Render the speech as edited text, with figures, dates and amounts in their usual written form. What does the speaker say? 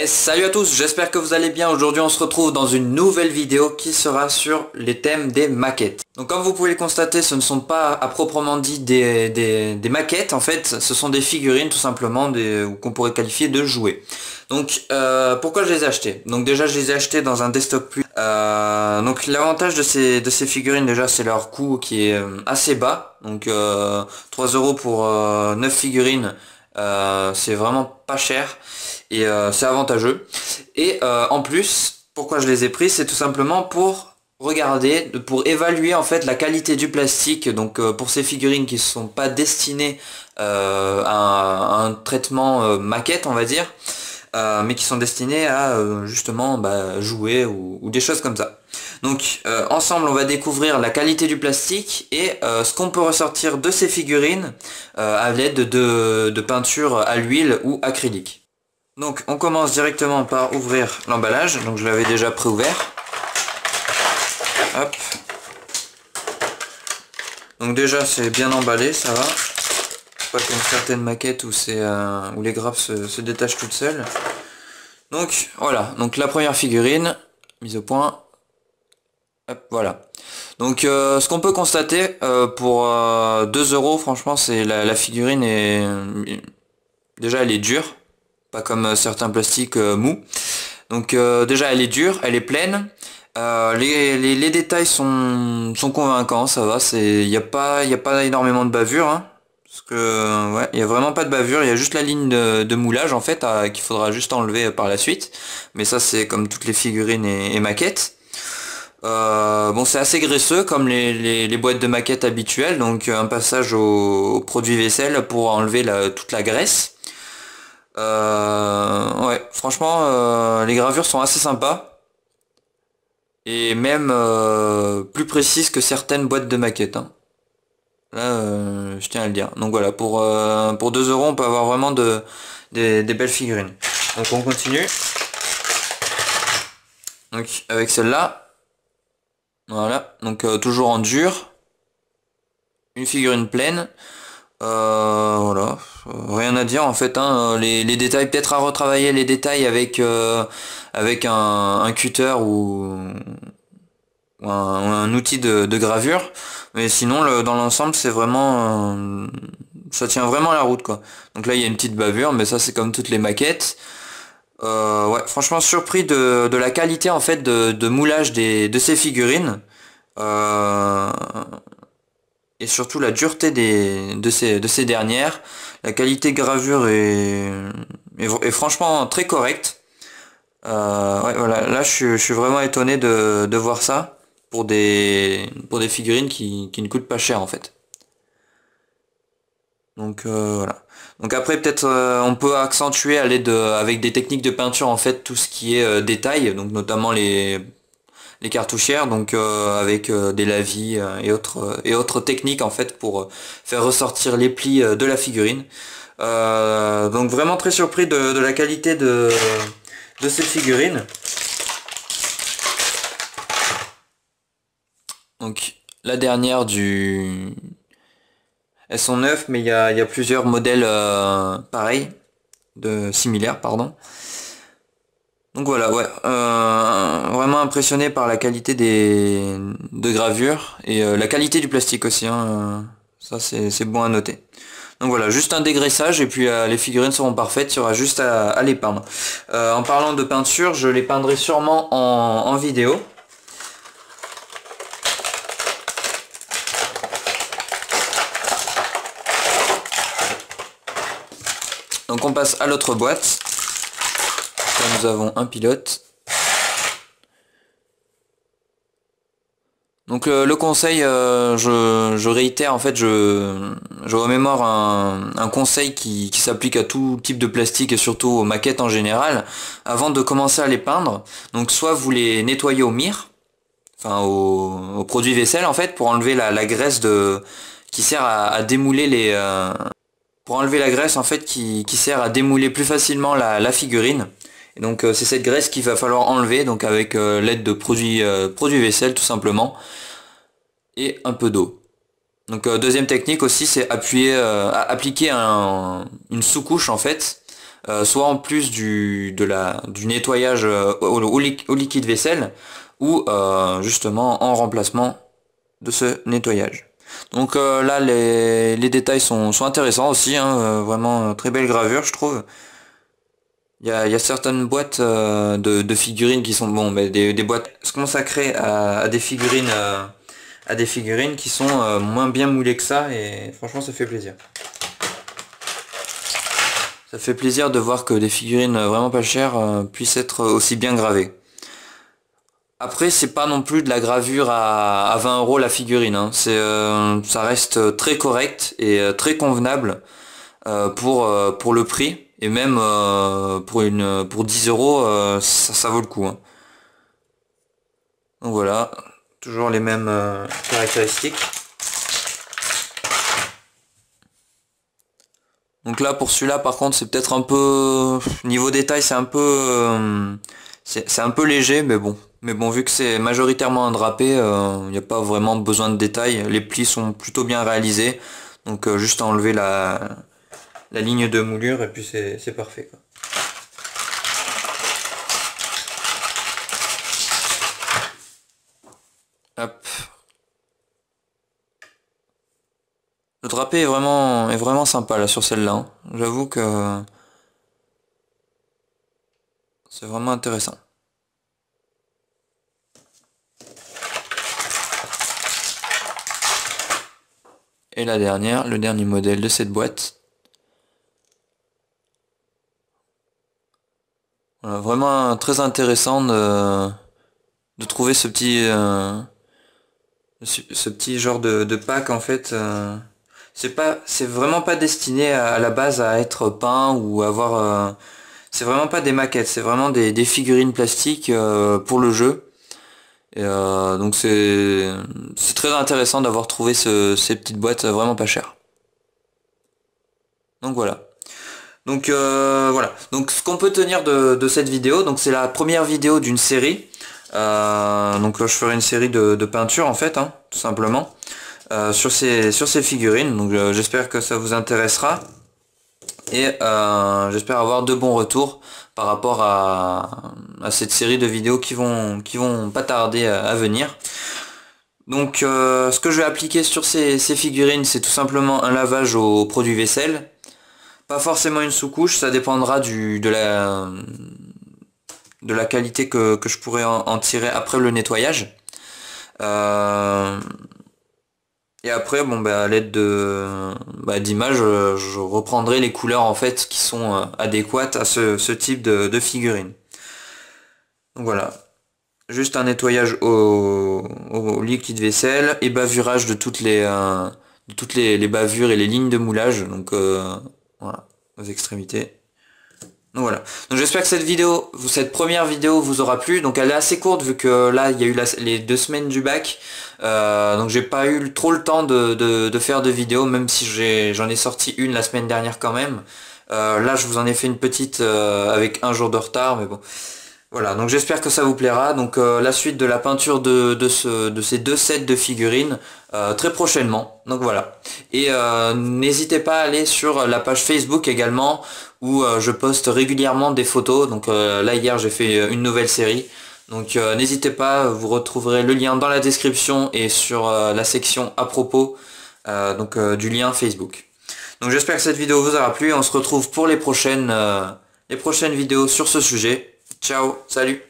Salut à tous, j'espère que vous allez bien. Aujourd'hui on se retrouve dans une nouvelle vidéo qui sera sur les thèmes des maquettes. Donc comme vous pouvez le constater, ce ne sont pas à proprement dit des maquettes, en fait ce sont des figurines tout simplement qu'on pourrait qualifier de jouets. Donc pourquoi je les ai achetés? Donc déjà je les ai achetés dans un Desktop Plus. Donc l'avantage de ces figurines déjà, c'est leur coût qui est assez bas. Donc 3 € pour 9 figurines, c'est vraiment pas cher. Et c'est avantageux. Et en plus, pourquoi je les ai pris, c'est tout simplement pour regarder, pour évaluer en fait la qualité du plastique. Donc pour ces figurines qui ne sont pas destinées à un traitement maquette, on va dire, mais qui sont destinées à justement jouer ou des choses comme ça. Donc ensemble on va découvrir la qualité du plastique et ce qu'on peut ressortir de ces figurines à l'aide de peinture à l'huile ou acrylique. Donc on commence directement par ouvrir l'emballage, donc je l'avais déjà pré-ouvert. Hop. Donc déjà c'est bien emballé, ça va. Pas comme certaines maquettes où où les grappes se détachent toutes seules. Donc voilà, donc la première figurine, mise au point. Hop, voilà. Donc ce qu'on peut constater pour 2 €, franchement c'est la figurine est déjà elle est dure. Pas comme certains plastiques mous. Donc déjà elle est dure, elle est pleine. Les détails sont convaincants, ça va. Il n'y a pas énormément de bavure. Hein, parce que ouais, il n'y a vraiment pas de bavure. Il y a juste la ligne de moulage en fait qu'il faudra juste enlever par la suite. Mais ça c'est comme toutes les figurines et maquettes. Bon, c'est assez graisseux comme les boîtes de maquettes habituelles. Donc un passage au produit vaisselle pour enlever toute la graisse. Ouais, franchement, les gravures sont assez sympas. Et même plus précises que certaines boîtes de maquettes. Hein. Là, je tiens à le dire. Donc voilà, pour 2 €, on peut avoir vraiment des belles figurines. Donc on continue. Donc avec celle-là. Voilà, donc toujours en dur. Une figurine pleine. Voilà, rien à dire en fait, hein. Les détails, peut-être à retravailler les détails avec un cutter ou un outil de gravure, mais sinon dans l'ensemble c'est vraiment ça tient vraiment la route quoi. Donc là il y a une petite bavure, mais ça c'est comme toutes les maquettes. Ouais, franchement surpris de la qualité en fait de moulage de ces figurines. Euh, et surtout la dureté de ces dernières. La qualité de gravure est franchement très correcte. Ouais, voilà, là je suis vraiment étonné de voir ça pour des figurines qui ne coûtent pas cher en fait. Donc voilà. Donc après peut-être on peut accentuer à l'aide avec des techniques de peinture en fait tout ce qui est détail, donc notamment les cartouchières, donc avec des lavis et autres techniques en fait pour faire ressortir les plis de la figurine. Donc vraiment très surpris de la qualité de ces figurines. Donc la dernière elles sont neuves, mais il y a plusieurs modèles pareils, similaires pardon. Donc voilà, ouais, vraiment impressionné par la qualité de gravure et la qualité du plastique aussi, hein, ça c'est bon à noter. Donc voilà, juste un dégraissage et puis les figurines seront parfaites, il y aura juste à les peindre. En parlant de peinture, je les peindrai sûrement en vidéo. Donc on passe à l'autre boîte. Là, nous avons un pilote. Donc le conseil, je réitère en fait, je remémore un conseil qui s'applique à tout type de plastique et surtout aux maquettes en général. Avant de commencer à les peindre, donc soit vous les nettoyez au mire, enfin au produit vaisselle en fait, pour enlever la graisse qui sert à démouler pour enlever la graisse en fait qui sert à démouler plus facilement la figurine. Et donc c'est cette graisse qu'il va falloir enlever donc avec l'aide de produits vaisselle tout simplement et un peu d'eau. Donc deuxième technique aussi c'est appliquer une sous-couche en fait soit en plus du nettoyage au liquide vaisselle, ou justement en remplacement de ce nettoyage. Donc là les détails sont intéressants aussi, hein, vraiment très belle gravure je trouve. Il y a certaines boîtes de figurines qui sont bon, mais des boîtes consacrées à des figurines qui sont moins bien moulées que ça, et franchement ça fait plaisir. Ça fait plaisir de voir que des figurines vraiment pas chères puissent être aussi bien gravées. Après c'est pas non plus de la gravure à 20 € la figurine, hein. Ça reste très correct et très convenable pour le prix. Et même pour 10 €, ça vaut le coup, hein. Donc voilà, toujours les mêmes caractéristiques. Donc là pour celui-là par contre c'est peut-être un peu niveau détail, c'est un peu c'est un peu léger, mais bon. Mais bon, vu que c'est majoritairement un drapé, il n'y a pas vraiment besoin de détails. Les plis sont plutôt bien réalisés. Donc juste à enlever la ligne de moulure et puis c'est parfait, quoi. Hop. Le drapé est vraiment sympa là sur celle-là, hein. J'avoue que c'est vraiment intéressant. Et la dernière, le dernier modèle de cette boîte. Voilà, vraiment très intéressant de trouver ce petit genre de pack en fait. C'est vraiment pas destiné à la base à être peint ou avoir. C'est vraiment pas des maquettes, c'est vraiment des figurines plastiques pour le jeu. Et donc c'est très intéressant d'avoir trouvé ces petites boîtes vraiment pas chères. Donc voilà. Donc voilà. Donc ce qu'on peut tenir de cette vidéo, donc c'est la première vidéo d'une série. Donc je ferai une série de peintures en fait, hein, tout simplement, sur ces figurines. Donc j'espère que ça vous intéressera. Et j'espère avoir de bons retours par rapport à cette série de vidéos qui vont pas tarder à venir. Donc ce que je vais appliquer sur ces figurines, c'est tout simplement un lavage au produit vaisselle. Pas forcément une sous-couche, ça dépendra de la qualité que je pourrais en tirer après le nettoyage. Et après, bon, bah, à l'aide d'images, je reprendrai les couleurs en fait qui sont adéquates à ce type de figurine. Donc voilà, juste un nettoyage au liquide vaisselle et bavurage de toutes les bavures et les lignes de moulage, donc voilà, aux extrémités. Donc voilà. Donc j'espère que cette première vidéo vous aura plu. Donc elle est assez courte vu que là il y a eu les 2 semaines du bac. Donc j'ai pas eu trop le temps de faire de vidéos, même si j'en ai sorti une la semaine dernière quand même. Là je vous en ai fait une petite avec un jour de retard, mais bon. Voilà, donc j'espère que ça vous plaira. Donc la suite de la peinture de ces 2 sets de figurines très prochainement. Donc voilà. Et n'hésitez pas à aller sur la page Facebook également, où je poste régulièrement des photos. Donc là hier j'ai fait une nouvelle série. Donc n'hésitez pas, vous retrouverez le lien dans la description et sur la section à propos du lien Facebook. Donc j'espère que cette vidéo vous aura plu. On se retrouve pour les prochaines vidéos sur ce sujet. Ciao, salut!